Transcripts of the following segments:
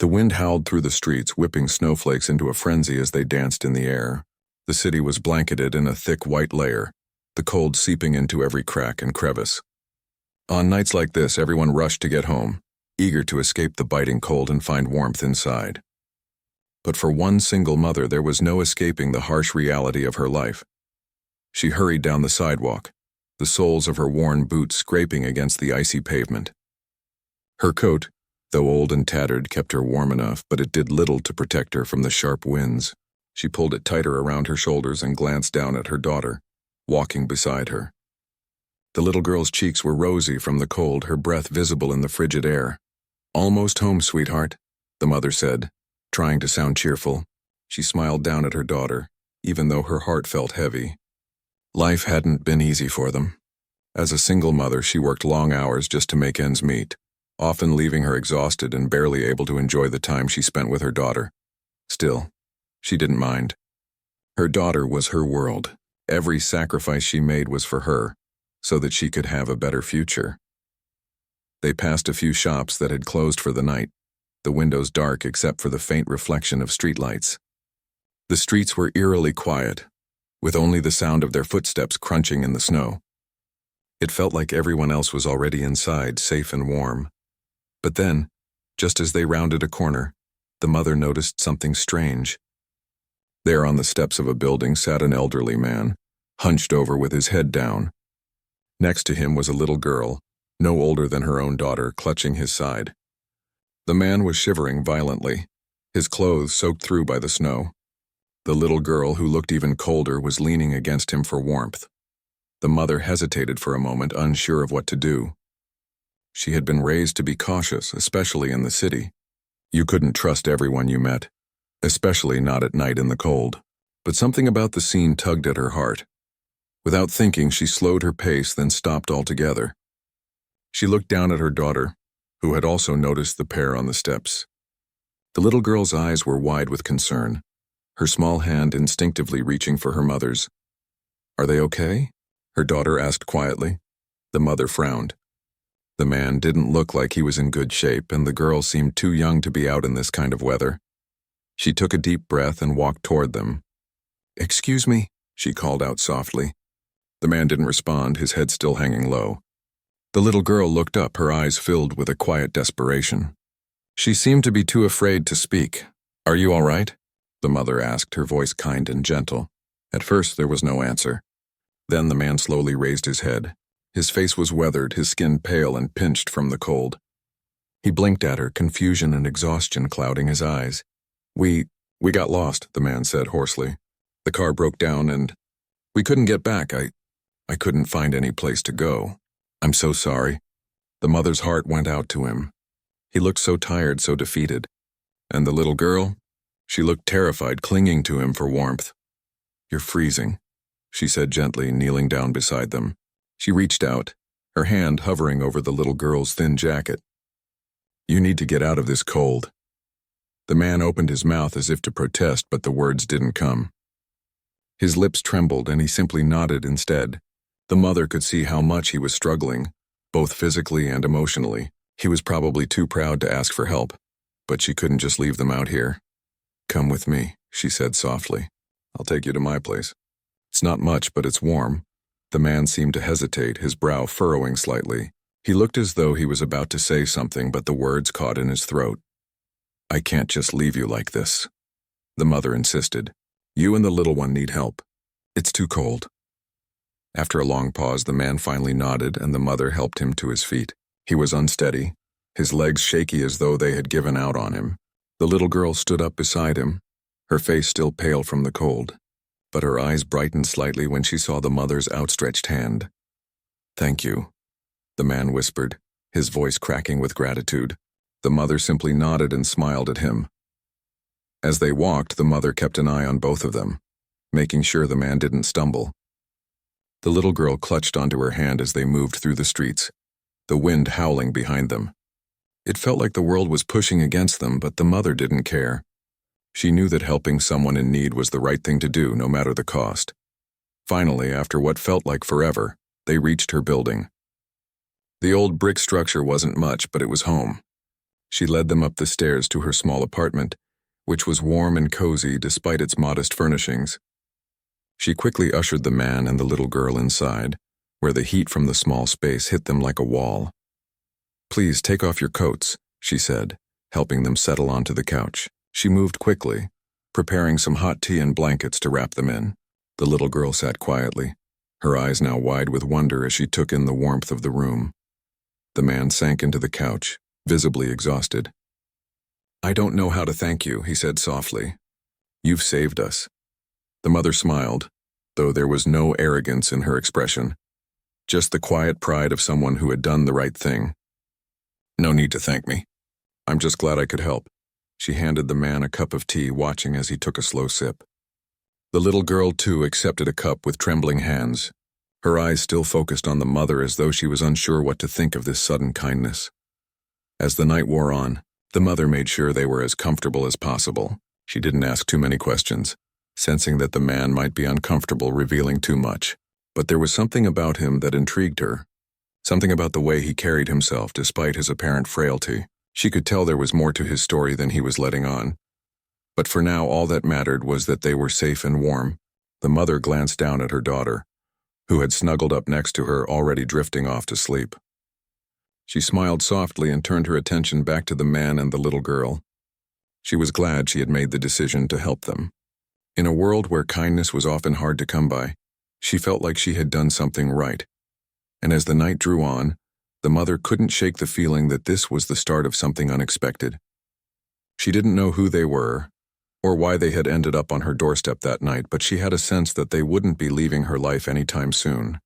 The wind howled through the streets, whipping snowflakes into a frenzy as they danced in the air. The city was blanketed in a thick white layer, the cold seeping into every crack and crevice. On nights like this, everyone rushed to get home, eager to escape the biting cold and find warmth inside. But for one single mother, there was no escaping the harsh reality of her life. She hurried down the sidewalk, the soles of her worn boots scraping against the icy pavement. Her coat, though old and tattered, kept her warm enough, but it did little to protect her from the sharp winds. She pulled it tighter around her shoulders and glanced down at her daughter, walking beside her. The little girl's cheeks were rosy from the cold, her breath visible in the frigid air. "Almost home, sweetheart," the mother said, trying to sound cheerful. She smiled down at her daughter, even though her heart felt heavy. Life hadn't been easy for them. As a single mother, she worked long hours just to make ends meet, often leaving her exhausted and barely able to enjoy the time she spent with her daughter. Still, she didn't mind. Her daughter was her world. Every sacrifice she made was for her, so that she could have a better future. They passed a few shops that had closed for the night, the windows dark except for the faint reflection of streetlights. The streets were eerily quiet, with only the sound of their footsteps crunching in the snow. It felt like everyone else was already inside, safe and warm. But then, just as they rounded a corner, the mother noticed something strange. There on the steps of a building sat an elderly man, hunched over with his head down. Next to him was a little girl, no older than her own daughter, clutching his side. The man was shivering violently, his clothes soaked through by the snow. The little girl, who looked even colder, was leaning against him for warmth. The mother hesitated for a moment, unsure of what to do. She had been raised to be cautious, especially in the city. You couldn't trust everyone you met, especially not at night in the cold. But something about the scene tugged at her heart. Without thinking, she slowed her pace, then stopped altogether. She looked down at her daughter, who had also noticed the pair on the steps. The little girl's eyes were wide with concern, her small hand instinctively reaching for her mother's. "Are they okay?" her daughter asked quietly. The mother frowned. The man didn't look like he was in good shape, and the girl seemed too young to be out in this kind of weather. She took a deep breath and walked toward them. "Excuse me," she called out softly. The man didn't respond, his head still hanging low. The little girl looked up, her eyes filled with a quiet desperation. She seemed to be too afraid to speak. "Are you all right?" the mother asked, her voice kind and gentle. At first there was no answer. Then the man slowly raised his head. His face was weathered, his skin pale and pinched from the cold. He blinked at her, confusion and exhaustion clouding his eyes. We got lost," the man said hoarsely. "The car broke down and we couldn't get back. I couldn't find any place to go. I'm so sorry." The mother's heart went out to him. He looked so tired, so defeated. And the little girl? She looked terrified, clinging to him for warmth. "You're freezing," she said gently, kneeling down beside them. She reached out, her hand hovering over the little girl's thin jacket. "You need to get out of this cold." The man opened his mouth as if to protest, but the words didn't come. His lips trembled, and he simply nodded instead. The mother could see how much he was struggling, both physically and emotionally. He was probably too proud to ask for help, but she couldn't just leave them out here. "Come with me," she said softly. "I'll take you to my place. It's not much, but it's warm." The man seemed to hesitate, his brow furrowing slightly. He looked as though he was about to say something, but the words caught in his throat. "I can't just leave you like this," the mother insisted. "You and the little one need help. It's too cold." After a long pause, the man finally nodded, and the mother helped him to his feet. He was unsteady, his legs shaky as though they had given out on him. The little girl stood up beside him, her face still pale from the cold, but her eyes brightened slightly when she saw the mother's outstretched hand. "Thank you," the man whispered, his voice cracking with gratitude. The mother simply nodded and smiled at him. As they walked, the mother kept an eye on both of them, making sure the man didn't stumble. The little girl clutched onto her hand as they moved through the streets, the wind howling behind them. It felt like the world was pushing against them, but the mother didn't care. She knew that helping someone in need was the right thing to do, no matter the cost. Finally, after what felt like forever, they reached her building. The old brick structure wasn't much, but it was home. She led them up the stairs to her small apartment, which was warm and cozy despite its modest furnishings. She quickly ushered the man and the little girl inside, where the heat from the small space hit them like a wall. "Please take off your coats," she said, helping them settle onto the couch. She moved quickly, preparing some hot tea and blankets to wrap them in. The little girl sat quietly, her eyes now wide with wonder as she took in the warmth of the room. The man sank into the couch, visibly exhausted. "I don't know how to thank you," he said softly. "You've saved us." The mother smiled, though there was no arrogance in her expression, just the quiet pride of someone who had done the right thing. "No need to thank me. I'm just glad I could help." She handed the man a cup of tea, watching as he took a slow sip. The little girl, too, accepted a cup with trembling hands, her eyes still focused on the mother as though she was unsure what to think of this sudden kindness. As the night wore on, the mother made sure they were as comfortable as possible. She didn't ask too many questions, sensing that the man might be uncomfortable revealing too much. But there was something about him that intrigued her, something about the way he carried himself despite his apparent frailty. She could tell there was more to his story than he was letting on. But for now, all that mattered was that they were safe and warm. The mother glanced down at her daughter, who had snuggled up next to her, already drifting off to sleep. She smiled softly and turned her attention back to the man and the little girl. She was glad she had made the decision to help them. In a world where kindness was often hard to come by, she felt like she had done something right. And as the night drew on, the mother couldn't shake the feeling that this was the start of something unexpected. She didn't know who they were, or why they had ended up on her doorstep that night, but she had a sense that they wouldn't be leaving her life anytime soon.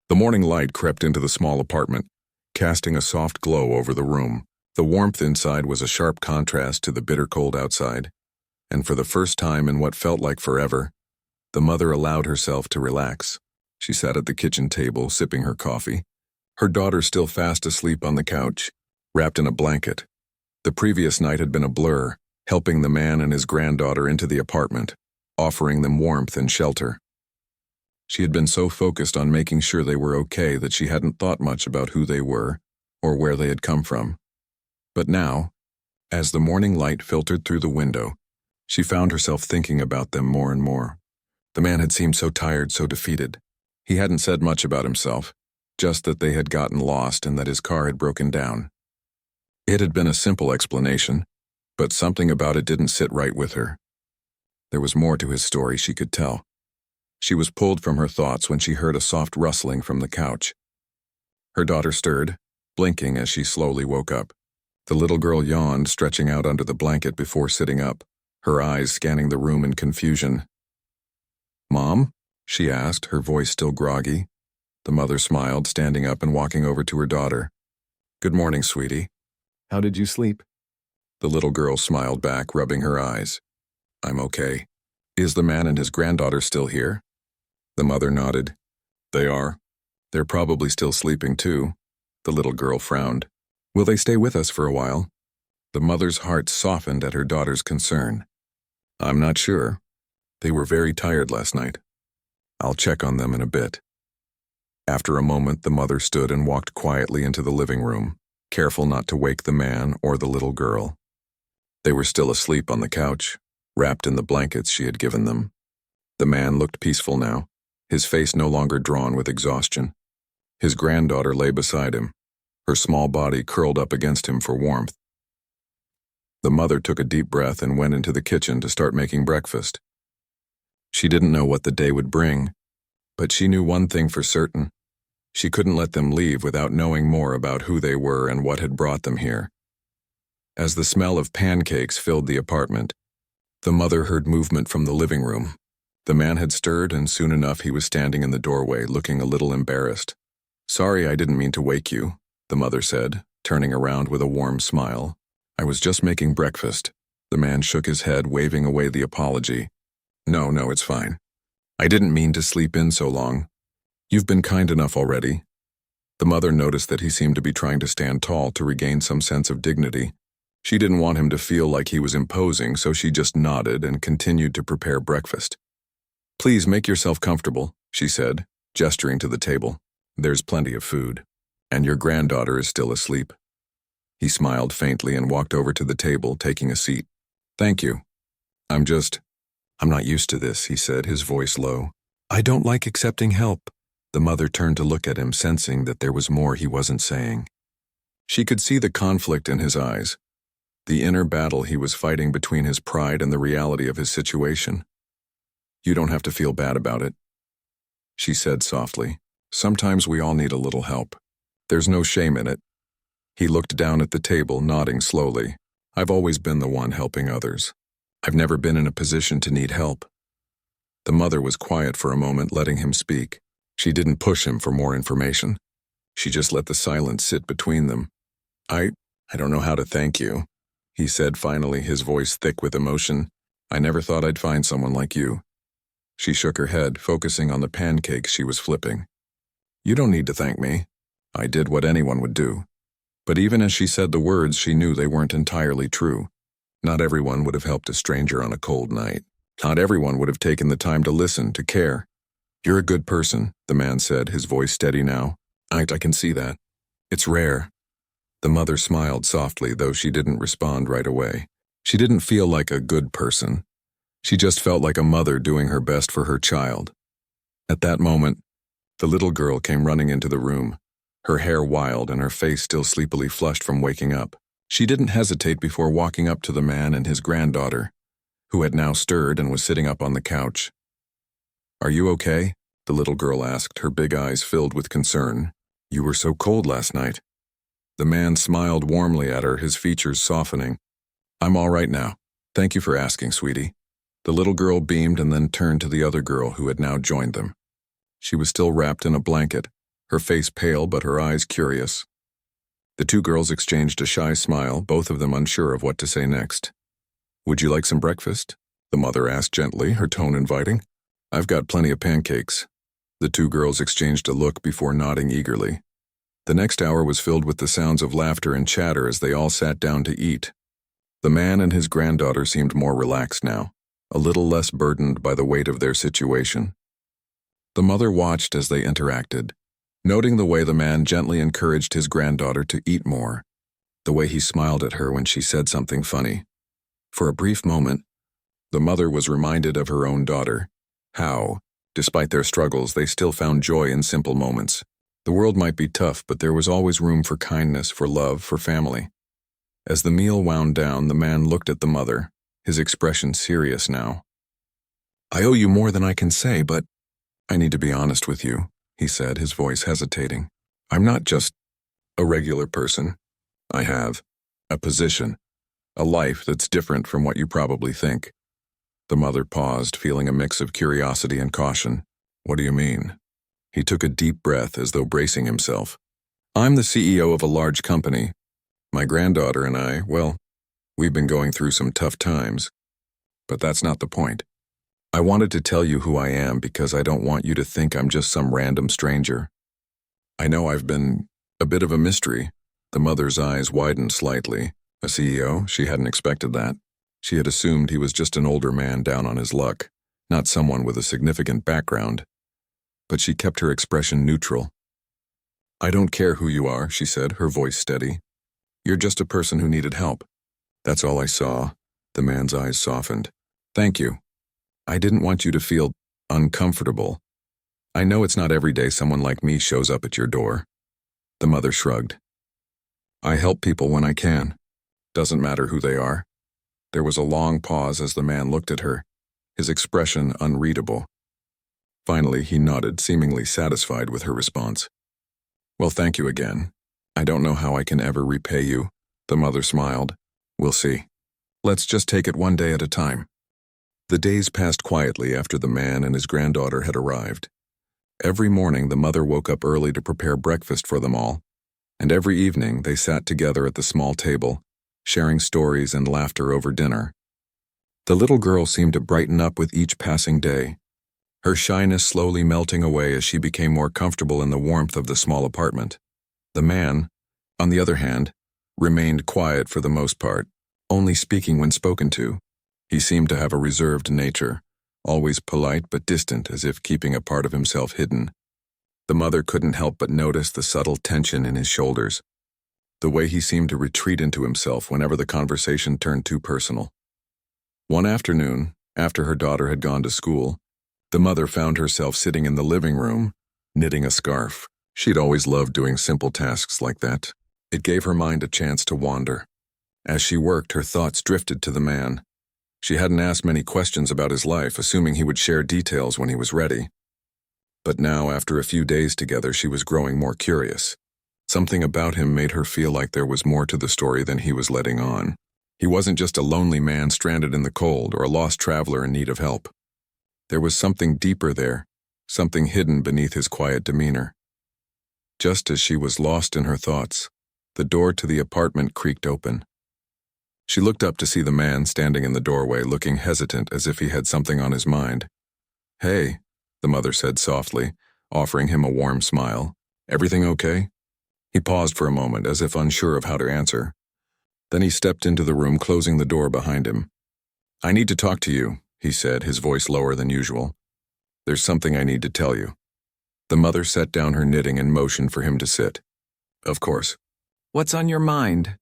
The morning light crept into the small apartment, casting a soft glow over the room. The warmth inside was a sharp contrast to the bitter cold outside, and for the first time in what felt like forever, the mother allowed herself to relax. She sat at the kitchen table, sipping her coffee, her daughter still fast asleep on the couch, wrapped in a blanket. The previous night had been a blur, helping the man and his granddaughter into the apartment, offering them warmth and shelter. She had been so focused on making sure they were okay that she hadn't thought much about who they were or where they had come from. But now, as the morning light filtered through the window, she found herself thinking about them more and more. The man had seemed so tired, so defeated. He hadn't said much about himself, just that they had gotten lost and that his car had broken down. It had been a simple explanation, but something about it didn't sit right with her. There was more to his story, she could tell. She was pulled from her thoughts when she heard a soft rustling from the couch. Her daughter stirred, blinking as she slowly woke up. The little girl yawned, stretching out under the blanket before sitting up, her eyes scanning the room in confusion. "Mom?" she asked, her voice still groggy. The mother smiled, standing up and walking over to her daughter. "Good morning, sweetie. How did you sleep?" The little girl smiled back, rubbing her eyes. "I'm okay. Is the man and his granddaughter still here?" The mother nodded. "They are. They're probably still sleeping too." The little girl frowned. "Will they stay with us for a while?" The mother's heart softened at her daughter's concern. "I'm not sure. They were very tired last night. I'll check on them in a bit." After a moment, the mother stood and walked quietly into the living room, careful not to wake the man or the little girl. They were still asleep on the couch, wrapped in the blankets she had given them. The man looked peaceful now, his face no longer drawn with exhaustion. His granddaughter lay beside him, her small body curled up against him for warmth. The mother took a deep breath and went into the kitchen to start making breakfast. She didn't know what the day would bring, but she knew one thing for certain. She couldn't let them leave without knowing more about who they were and what had brought them here. As the smell of pancakes filled the apartment, the mother heard movement from the living room. The man had stirred, and soon enough he was standing in the doorway, looking a little embarrassed. "Sorry, I didn't mean to wake you," the mother said, turning around with a warm smile. "I was just making breakfast." The man shook his head, waving away the apology. No, it's fine. I didn't mean to sleep in so long. You've been kind enough already." The mother noticed that he seemed to be trying to stand tall to regain some sense of dignity. She didn't want him to feel like he was imposing, so she just nodded and continued to prepare breakfast. "Please make yourself comfortable," she said, gesturing to the table. "There's plenty of food, and your granddaughter is still asleep." He smiled faintly and walked over to the table, taking a seat. "Thank you. I'm not used to this," he said, his voice low. "I don't like accepting help." The mother turned to look at him, sensing that there was more he wasn't saying. She could see the conflict in his eyes, the inner battle he was fighting between his pride and the reality of his situation. "You don't have to feel bad about it," she said softly. "Sometimes we all need a little help. There's no shame in it." He looked down at the table, nodding slowly. "I've always been the one helping others. I've never been in a position to need help." The mother was quiet for a moment, letting him speak. She didn't push him for more information. She just let the silence sit between them. I don't know how to thank you," he said finally, his voice thick with emotion. "I never thought I'd find someone like you." She shook her head, focusing on the pancakes she was flipping. "You don't need to thank me. I did what anyone would do." But even as she said the words, she knew they weren't entirely true. Not everyone would have helped a stranger on a cold night. Not everyone would have taken the time to listen, to care. "You're a good person," the man said, his voice steady now. I can see that. It's rare." The mother smiled softly, though she didn't respond right away. She didn't feel like a good person. She just felt like a mother doing her best for her child. At that moment, the little girl came running into the room, her hair wild and her face still sleepily flushed from waking up. She didn't hesitate before walking up to the man and his granddaughter, who had now stirred and was sitting up on the couch. "Are you okay?" the little girl asked, her big eyes filled with concern. "You were so cold last night." The man smiled warmly at her, his features softening. "I'm all right now. Thank you for asking, sweetie." The little girl beamed and then turned to the other girl who had now joined them. She was still wrapped in a blanket, her face pale but her eyes curious. The two girls exchanged a shy smile, both of them unsure of what to say next. "Would you like some breakfast?" the mother asked gently, her tone inviting. "I've got plenty of pancakes." The two girls exchanged a look before nodding eagerly. The next hour was filled with the sounds of laughter and chatter as they all sat down to eat. The man and his granddaughter seemed more relaxed now, a little less burdened by the weight of their situation. The mother watched as they interacted, noting the way the man gently encouraged his granddaughter to eat more, the way he smiled at her when she said something funny. For a brief moment, the mother was reminded of her own daughter, how, despite their struggles, they still found joy in simple moments. The world might be tough, but there was always room for kindness, for love, for family. As the meal wound down, the man looked at the mother, his expression serious now. "I owe you more than I can say, but I need to be honest with you," he said, his voice hesitating. "I'm not just a regular person. I have a position, a life that's different from what you probably think." The mother paused, feeling a mix of curiosity and caution. "What do you mean?" He took a deep breath as though bracing himself. "I'm the CEO of a large company. My granddaughter and I, well, we've been going through some tough times. But that's not the point. I wanted to tell you who I am because I don't want you to think I'm just some random stranger. I know I've been a bit of a mystery." The mother's eyes widened slightly. A CEO? She hadn't expected that. She had assumed he was just an older man down on his luck, not someone with a significant background. But she kept her expression neutral. "I don't care who you are," she said, her voice steady. "You're just a person who needed help." "That's all I saw." The man's eyes softened. "Thank you. I didn't want you to feel uncomfortable. I know it's not every day someone like me shows up at your door." The mother shrugged. "I help people when I can. Doesn't matter who they are." There was a long pause as the man looked at her, his expression unreadable. Finally, he nodded, seemingly satisfied with her response. "Well, thank you again. I don't know how I can ever repay you." The mother smiled. "We'll see. Let's just take it one day at a time." The days passed quietly after the man and his granddaughter had arrived. Every morning, the mother woke up early to prepare breakfast for them all, and every evening they sat together at the small table, sharing stories and laughter over dinner. The little girl seemed to brighten up with each passing day, her shyness slowly melting away as she became more comfortable in the warmth of the small apartment. The man, on the other hand, remained quiet for the most part, only speaking when spoken to. He seemed to have a reserved nature, always polite but distant, as if keeping a part of himself hidden. The mother couldn't help but notice the subtle tension in his shoulders. the way he seemed to retreat into himself whenever the conversation turned too personal. One afternoon, after her daughter had gone to school, the mother found herself sitting in the living room, knitting a scarf. She'd always loved doing simple tasks like that. It gave her mind a chance to wander. As she worked, her thoughts drifted to the man. She hadn't asked many questions about his life, assuming he would share details when he was ready. But now, after a few days together, she was growing more curious. Something about him made her feel like there was more to the story than he was letting on. He wasn't just a lonely man stranded in the cold or a lost traveler in need of help. There was something deeper there, something hidden beneath his quiet demeanor. Just as she was lost in her thoughts, the door to the apartment creaked open. She looked up to see the man standing in the doorway, looking hesitant as if he had something on his mind. "Hey," the mother said softly, offering him a warm smile. "Everything okay?" He paused for a moment, as if unsure of how to answer. Then he stepped into the room, closing the door behind him. "I need to talk to you," he said, his voice lower than usual. "There's something I need to tell you." The mother set down her knitting and motioned for him to sit. "Of course." "What's on your mind?"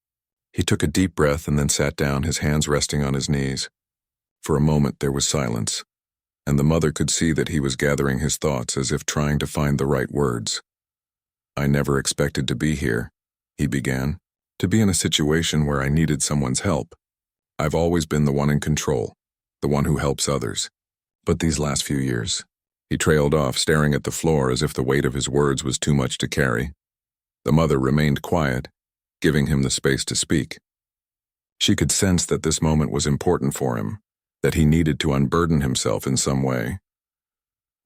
He took a deep breath and then sat down, his hands resting on his knees. For a moment there was silence, and the mother could see that he was gathering his thoughts as if trying to find the right words. "I never expected to be here," he began, "to be in a situation where I needed someone's help. I've always been the one in control, the one who helps others. But these last few years..." He trailed off, staring at the floor as if the weight of his words was too much to carry. The mother remained quiet, giving him the space to speak. She could sense that this moment was important for him, that he needed to unburden himself in some way.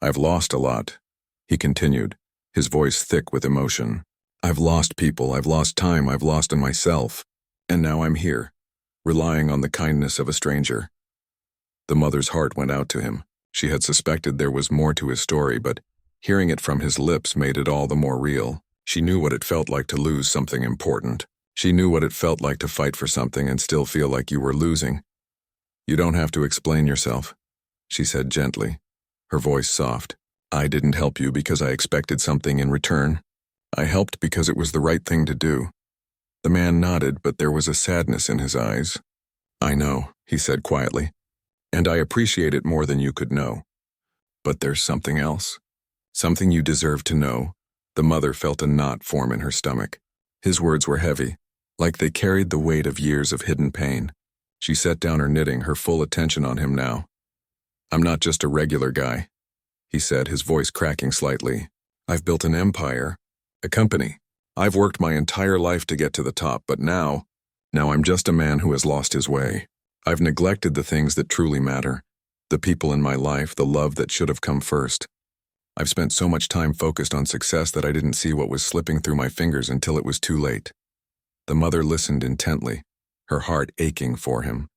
"I've lost a lot," he continued, his voice thick with emotion. "I've lost people, I've lost time, I've lost in myself. And now I'm here, relying on the kindness of a stranger." The mother's heart went out to him. She had suspected there was more to his story, but hearing it from his lips made it all the more real. She knew what it felt like to lose something important. She knew what it felt like to fight for something and still feel like you were losing. "You don't have to explain yourself," she said gently, her voice soft. "I didn't help you because I expected something in return. I helped because it was the right thing to do." The man nodded, but there was a sadness in his eyes. "I know," he said quietly, "and I appreciate it more than you could know. But there's something else. Something you deserve to know." The mother felt a knot form in her stomach. His words were heavy, like they carried the weight of years of hidden pain. She set down her knitting, her full attention on him now. "I'm not just a regular guy," he said, his voice cracking slightly. "I've built an empire, a company. I've worked my entire life to get to the top, but now I'm just a man who has lost his way. I've neglected the things that truly matter, the people in my life, the love that should have come first. I've spent so much time focused on success that I didn't see what was slipping through my fingers until it was too late." The mother listened intently, her heart aching for him.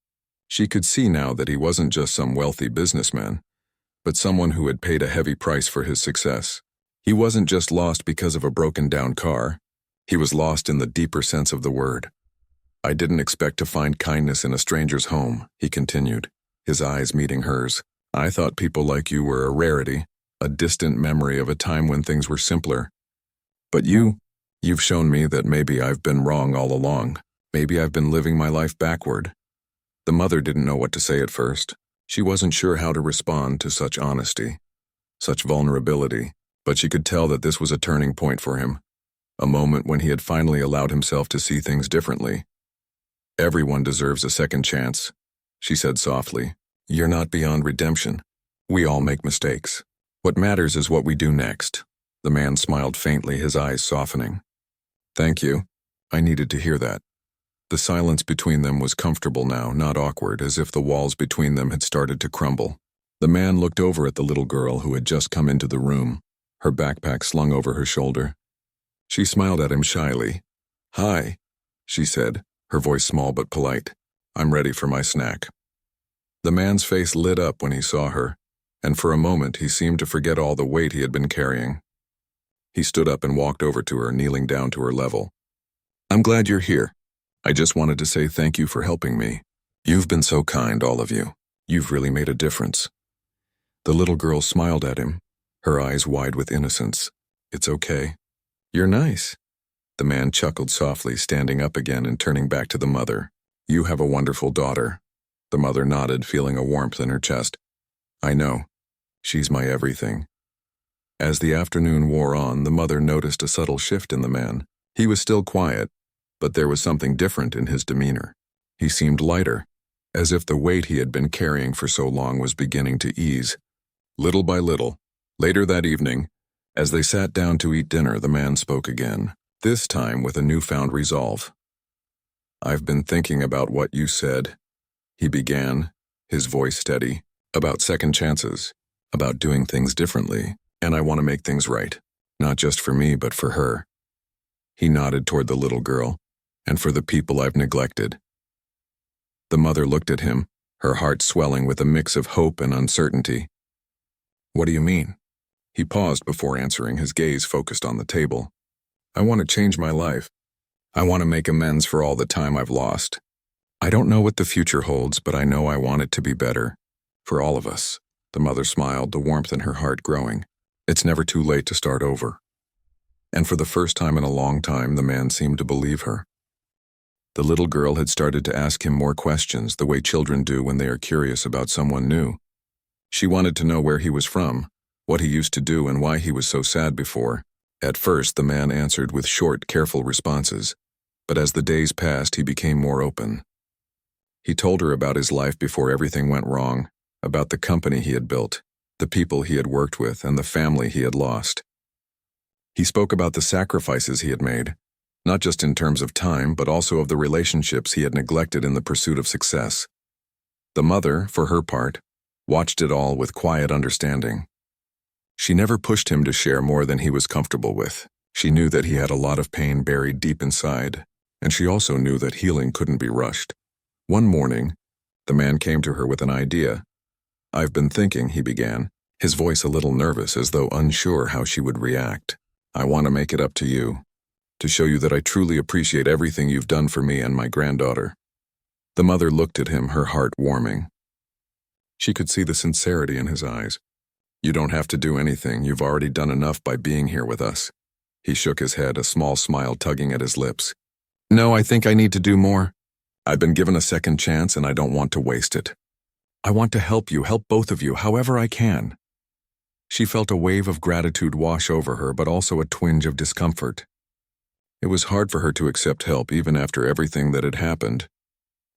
She could see now that he wasn't just some wealthy businessman, but someone who had paid a heavy price for his success. He wasn't just lost because of a broken-down car. He was lost in the deeper sense of the word. "I didn't expect to find kindness in a stranger's home," he continued, his eyes meeting hers. "I thought people like you were a rarity, a distant memory of a time when things were simpler. But you've shown me that maybe I've been wrong all along. Maybe I've been living my life backward." The mother didn't know what to say at first. She wasn't sure how to respond to such honesty, such vulnerability, but she could tell that this was a turning point for him, a moment when he had finally allowed himself to see things differently. "Everyone deserves a second chance," she said softly. "You're not beyond redemption. We all make mistakes. What matters is what we do next." The man smiled faintly, his eyes softening. "Thank you. I needed to hear that." The silence between them was comfortable now, not awkward, as if the walls between them had started to crumble. The man looked over at the little girl who had just come into the room, her backpack slung over her shoulder. She smiled at him shyly. "Hi," she said, her voice small but polite. "I'm ready for my snack." The man's face lit up when he saw her, and for a moment he seemed to forget all the weight he had been carrying. He stood up and walked over to her, kneeling down to her level. "I'm glad you're here. I just wanted to say thank you for helping me. You've been so kind, all of you. You've really made a difference." The little girl smiled at him, her eyes wide with innocence. "It's okay. You're nice." The man chuckled softly, standing up again and turning back to the mother. "You have a wonderful daughter." The mother nodded, feeling a warmth in her chest. "I know. She's my everything." As the afternoon wore on, the mother noticed a subtle shift in the man. He was still quiet, but there was something different in his demeanor. He seemed lighter, as if the weight he had been carrying for so long was beginning to ease. Little by little, later that evening, as they sat down to eat dinner, the man spoke again, this time with a newfound resolve. "I've been thinking about what you said," he began, his voice steady, "about second chances, about doing things differently, and I want to make things right, not just for me but for her." He nodded toward the little girl, "and for the people I've neglected." The mother looked at him, her heart swelling with a mix of hope and uncertainty. "What do you mean?" He paused before answering, his gaze focused on the table. "I want to change my life. I want to make amends for all the time I've lost. I don't know what the future holds, but I know I want it to be better. For all of us." The mother smiled, the warmth in her heart growing. "It's never too late to start over." And for the first time in a long time, the man seemed to believe her. The little girl had started to ask him more questions, the way children do when they are curious about someone new. She wanted to know where he was from, what he used to do, and why he was so sad before. At first, the man answered with short, careful responses, but as the days passed, he became more open. He told her about his life before everything went wrong, about the company he had built, the people he had worked with, and the family he had lost. He spoke about the sacrifices he had made, not just in terms of time, but also of the relationships he had neglected in the pursuit of success. The mother, for her part, watched it all with quiet understanding. She never pushed him to share more than he was comfortable with. She knew that he had a lot of pain buried deep inside, and she also knew that healing couldn't be rushed. One morning, the man came to her with an idea. "I've been thinking," he began, his voice a little nervous, as though unsure how she would react. "I want to make it up to you, to show you that I truly appreciate everything you've done for me and my granddaughter." The mother looked at him, her heart warming. She could see the sincerity in his eyes. "You don't have to do anything. You've already done enough by being here with us." He shook his head, a small smile tugging at his lips. "No, I think I need to do more. I've been given a second chance and I don't want to waste it. I want to help you, help both of you, however I can." She felt a wave of gratitude wash over her, but also a twinge of discomfort. It was hard for her to accept help even after everything that had happened.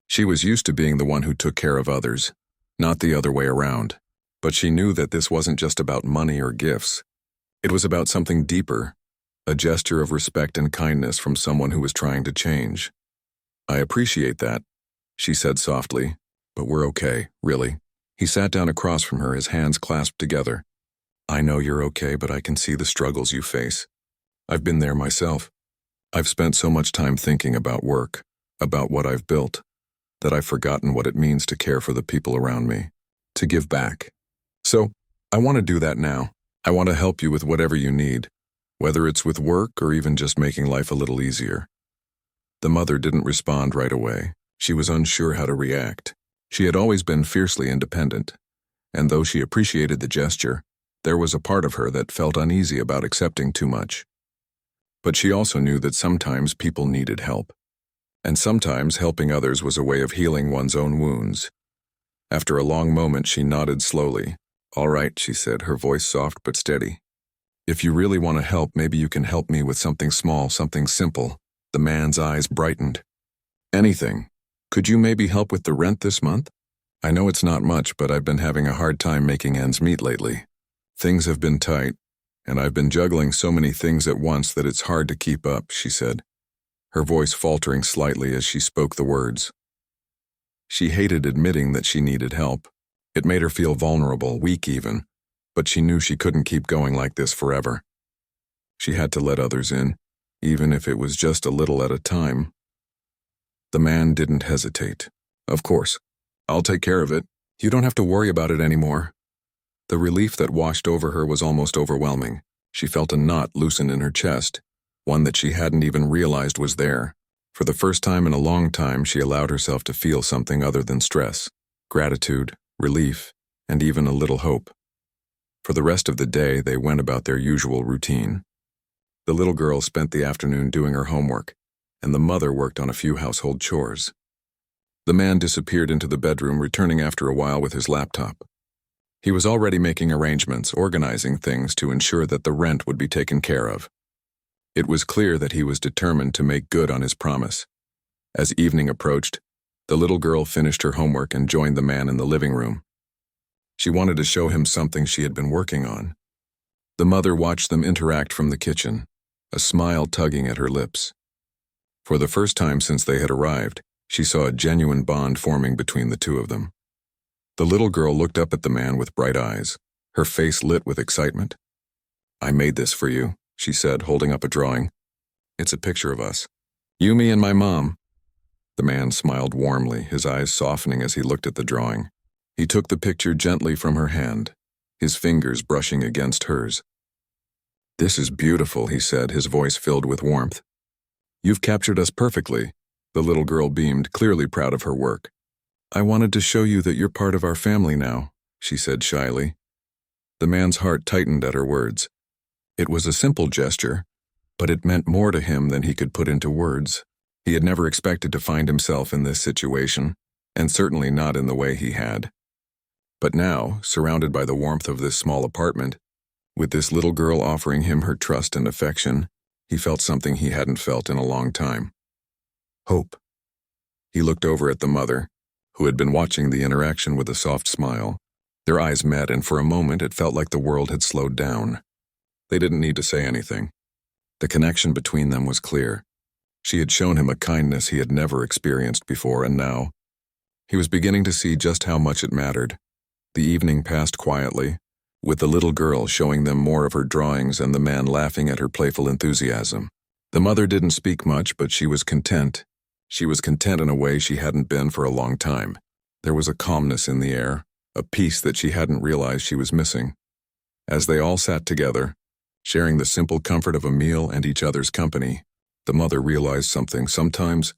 She was used to being the one who took care of others, not the other way around. But she knew that this wasn't just about money or gifts. It was about something deeper, a gesture of respect and kindness from someone who was trying to change. "I appreciate that," she said softly, "but we're okay, really." He sat down across from her, his hands clasped together. "I know you're okay, but I can see the struggles you face. I've been there myself. I've spent so much time thinking about work, about what I've built, that I've forgotten what it means to care for the people around me, to give back. So, I want to do that now. I want to help you with whatever you need, whether it's with work or even just making life a little easier." The mother didn't respond right away. She was unsure how to react. She had always been fiercely independent, and though she appreciated the gesture, there was a part of her that felt uneasy about accepting too much. But she also knew that sometimes people needed help, and sometimes helping others was a way of healing one's own wounds. After a long moment, she nodded slowly. "All right," she said, her voice soft but steady. "If you really want to help, maybe you can help me with something small, something simple." The man's eyes brightened. "Anything. Could you maybe help with the rent this month? I know it's not much, but I've been having a hard time making ends meet lately. Things have been tight, and I've been juggling so many things at once that it's hard to keep up," she said, her voice faltering slightly as she spoke the words. She hated admitting that she needed help. It made her feel vulnerable, weak even, but she knew she couldn't keep going like this forever. She had to let others in, even if it was just a little at a time. The man didn't hesitate. "Of course. I'll take care of it. You don't have to worry about it anymore." The relief that washed over her was almost overwhelming. She felt a knot loosen in her chest, one that she hadn't even realized was there. For the first time in a long time, she allowed herself to feel something other than stress, gratitude, relief, and even a little hope. For the rest of the day, they went about their usual routine. The little girl spent the afternoon doing her homework, and the mother worked on a few household chores. The man disappeared into the bedroom, returning after a while with his laptop. He was already making arrangements, organizing things to ensure that the rent would be taken care of. It was clear that he was determined to make good on his promise. As evening approached, the little girl finished her homework and joined the man in the living room. She wanted to show him something she had been working on. The mother watched them interact from the kitchen, a smile tugging at her lips. For the first time since they had arrived, she saw a genuine bond forming between the two of them. The little girl looked up at the man with bright eyes, her face lit with excitement. "I made this for you," she said, holding up a drawing. "It's a picture of us. You, me, and my mom." The man smiled warmly, his eyes softening as he looked at the drawing. He took the picture gently from her hand, his fingers brushing against hers. "This is beautiful," he said, his voice filled with warmth. "You've captured us perfectly." The little girl beamed, clearly proud of her work. "I wanted to show you that you're part of our family now," she said shyly. The man's heart tightened at her words. It was a simple gesture, but it meant more to him than he could put into words. He had never expected to find himself in this situation, and certainly not in the way he had. But now, surrounded by the warmth of this small apartment, with this little girl offering him her trust and affection, he felt something he hadn't felt in a long time. Hope. He looked over at the mother, who had been watching the interaction with a soft smile. Their eyes met, and for a moment it felt like the world had slowed down. They didn't need to say anything. The connection between them was clear. She had shown him a kindness he had never experienced before, and now he was beginning to see just how much it mattered. The evening passed quietly, with the little girl showing them more of her drawings and the man laughing at her playful enthusiasm. The mother didn't speak much, but she was content. She was content in a way she hadn't been for a long time. There was a calmness in the air, a peace that she hadn't realized she was missing. As they all sat together, sharing the simple comfort of a meal and each other's company, the mother realized something. Sometimes,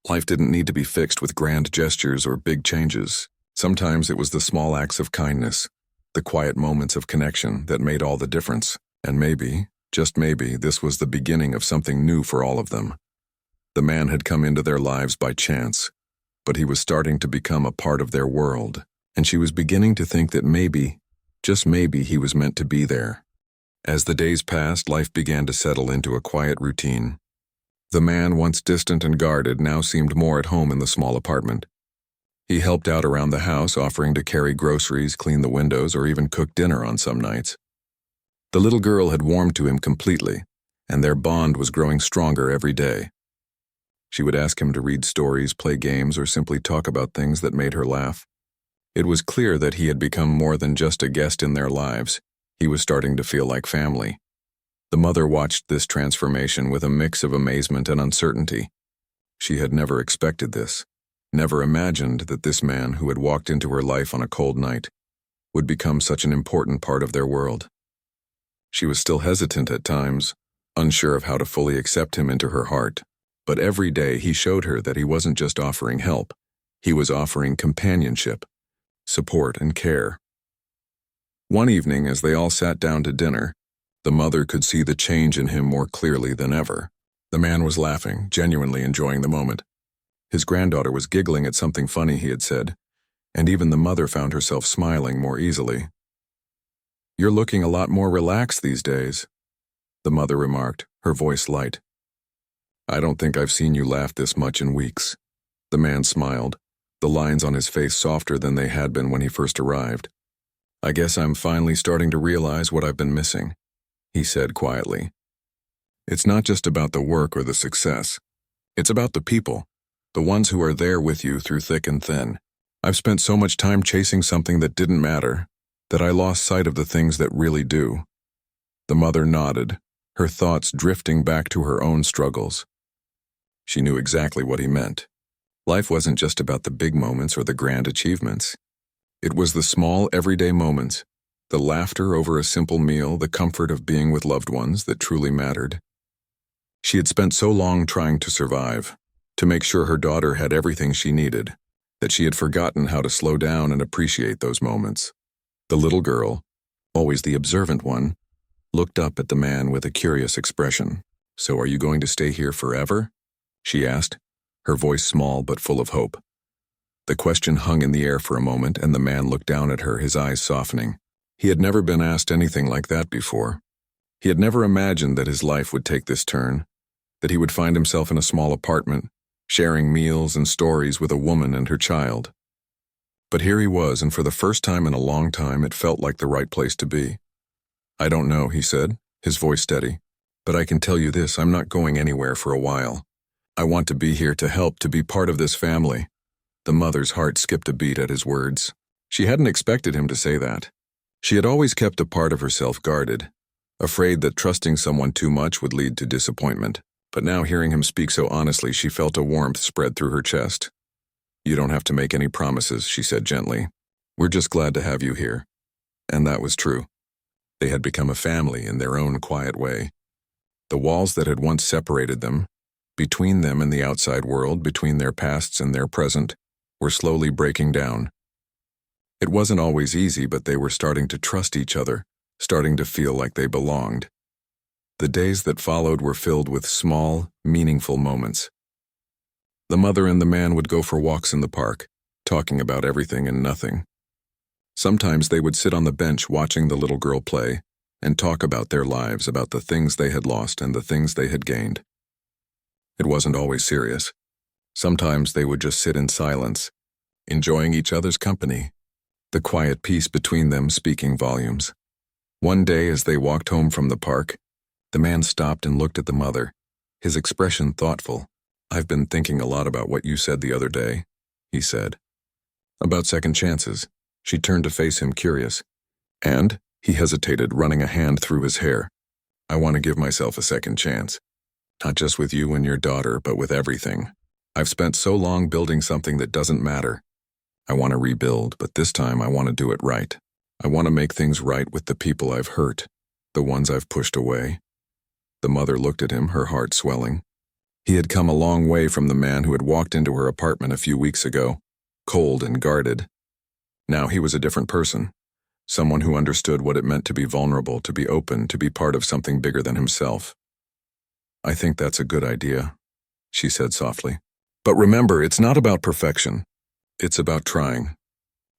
life didn't need to be fixed with grand gestures or big changes. Sometimes it was the small acts of kindness, the quiet moments of connection that made all the difference. And maybe, just maybe, this was the beginning of something new for all of them. The man had come into their lives by chance, but he was starting to become a part of their world, and she was beginning to think that maybe, just maybe, he was meant to be there. As the days passed, life began to settle into a quiet routine. The man, once distant and guarded, now seemed more at home in the small apartment. He helped out around the house, offering to carry groceries, clean the windows, or even cook dinner on some nights. The little girl had warmed to him completely, and their bond was growing stronger every day. She would ask him to read stories, play games, or simply talk about things that made her laugh. It was clear that he had become more than just a guest in their lives. He was starting to feel like family. The mother watched this transformation with a mix of amazement and uncertainty. She had never expected this, never imagined that this man who had walked into her life on a cold night would become such an important part of their world. She was still hesitant at times, unsure of how to fully accept him into her heart. But every day he showed her that he wasn't just offering help, he was offering companionship, support, and care. One evening, as they all sat down to dinner, the mother could see the change in him more clearly than ever. The man was laughing, genuinely enjoying the moment. His granddaughter was giggling at something funny he had said, and even the mother found herself smiling more easily. "You're looking a lot more relaxed these days," the mother remarked, her voice light. "I don't think I've seen you laugh this much in weeks." The man smiled, the lines on his face softer than they had been when he first arrived. "I guess I'm finally starting to realize what I've been missing," he said quietly. "It's not just about the work or the success. It's about the people, the ones who are there with you through thick and thin. I've spent so much time chasing something that didn't matter, that I lost sight of the things that really do." The mother nodded, her thoughts drifting back to her own struggles. She knew exactly what he meant. Life wasn't just about the big moments or the grand achievements. It was the small, everyday moments, the laughter over a simple meal, the comfort of being with loved ones that truly mattered. She had spent so long trying to survive, to make sure her daughter had everything she needed, that she had forgotten how to slow down and appreciate those moments. The little girl, always the observant one, looked up at the man with a curious expression. "So are you going to stay here forever?" she asked, her voice small but full of hope. The question hung in the air for a moment, and the man looked down at her, his eyes softening. He had never been asked anything like that before. He had never imagined that his life would take this turn, that he would find himself in a small apartment, sharing meals and stories with a woman and her child. But here he was, and for the first time in a long time, it felt like the right place to be. "I don't know," he said, his voice steady, "but I can tell you this, I'm not going anywhere for a while. I want to be here to help, to be part of this family." The mother's heart skipped a beat at his words. She hadn't expected him to say that. She had always kept a part of herself guarded, afraid that trusting someone too much would lead to disappointment. But now, hearing him speak so honestly, she felt a warmth spread through her chest. "You don't have to make any promises," she said gently. "We're just glad to have you here." And that was true. They had become a family in their own quiet way. The walls that had once separated them, between them and the outside world, between their pasts and their present, were slowly breaking down. It wasn't always easy, but they were starting to trust each other, starting to feel like they belonged. The days that followed were filled with small, meaningful moments. The mother and the man would go for walks in the park, talking about everything and nothing. Sometimes they would sit on the bench watching the little girl play and talk about their lives, about the things they had lost and the things they had gained. It wasn't always serious. Sometimes they would just sit in silence, enjoying each other's company, the quiet peace between them speaking volumes. One day, as they walked home from the park, the man stopped and looked at the mother, his expression thoughtful. "I've been thinking a lot about what you said the other day," he said. "About second chances." She turned to face him, curious. "And?" He hesitated, running a hand through his hair. "I want to give myself a second chance. Not just with you and your daughter, but with everything. I've spent so long building something that doesn't matter. I want to rebuild, but this time I want to do it right. I want to make things right with the people I've hurt, the ones I've pushed away." The mother looked at him, her heart swelling. He had come a long way from the man who had walked into her apartment a few weeks ago, cold and guarded. Now he was a different person, someone who understood what it meant to be vulnerable, to be open, to be part of something bigger than himself. "I think that's a good idea," she said softly. "But remember, it's not about perfection. It's about trying.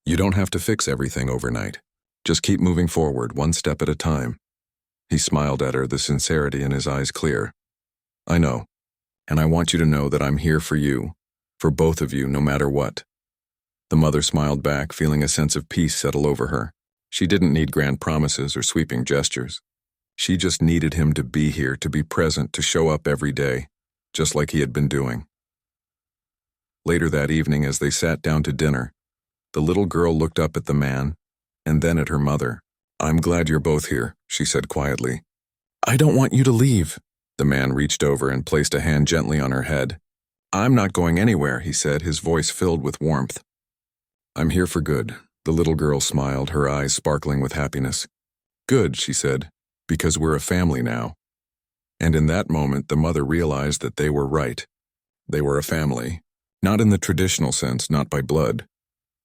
You don't have to fix everything overnight. Just keep moving forward, one step at a time." He smiled at her, the sincerity in his eyes clear. "I know. And I want you to know that I'm here for you, for both of you, no matter what." The mother smiled back, feeling a sense of peace settle over her. She didn't need grand promises or sweeping gestures. She just needed him to be here, to be present, to show up every day, just like he had been doing. Later that evening, as they sat down to dinner, the little girl looked up at the man, and then at her mother. "I'm glad you're both here," she said quietly. "I don't want you to leave." The man reached over and placed a hand gently on her head. "I'm not going anywhere," he said, his voice filled with warmth. "I'm here for good." The little girl smiled, her eyes sparkling with happiness. "Good," she said, "because we're a family now." And in that moment, the mother realized that they were right. They were a family, not in the traditional sense, not by blood,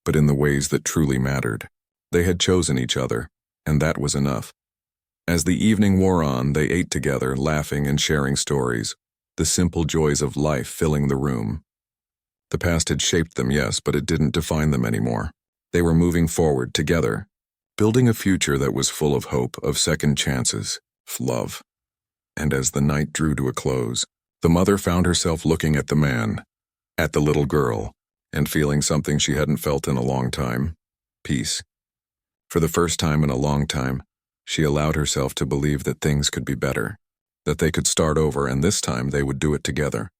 but in the ways that truly mattered. They had chosen each other, and that was enough. As the evening wore on, they ate together, laughing and sharing stories, the simple joys of life filling the room. The past had shaped them, yes, but it didn't define them anymore. They were moving forward together, building a future that was full of hope, of second chances, of love. And as the night drew to a close, the mother found herself looking at the man, at the little girl, and feeling something she hadn't felt in a long time: peace. For the first time in a long time, she allowed herself to believe that things could be better, that they could start over, and this time they would do it together.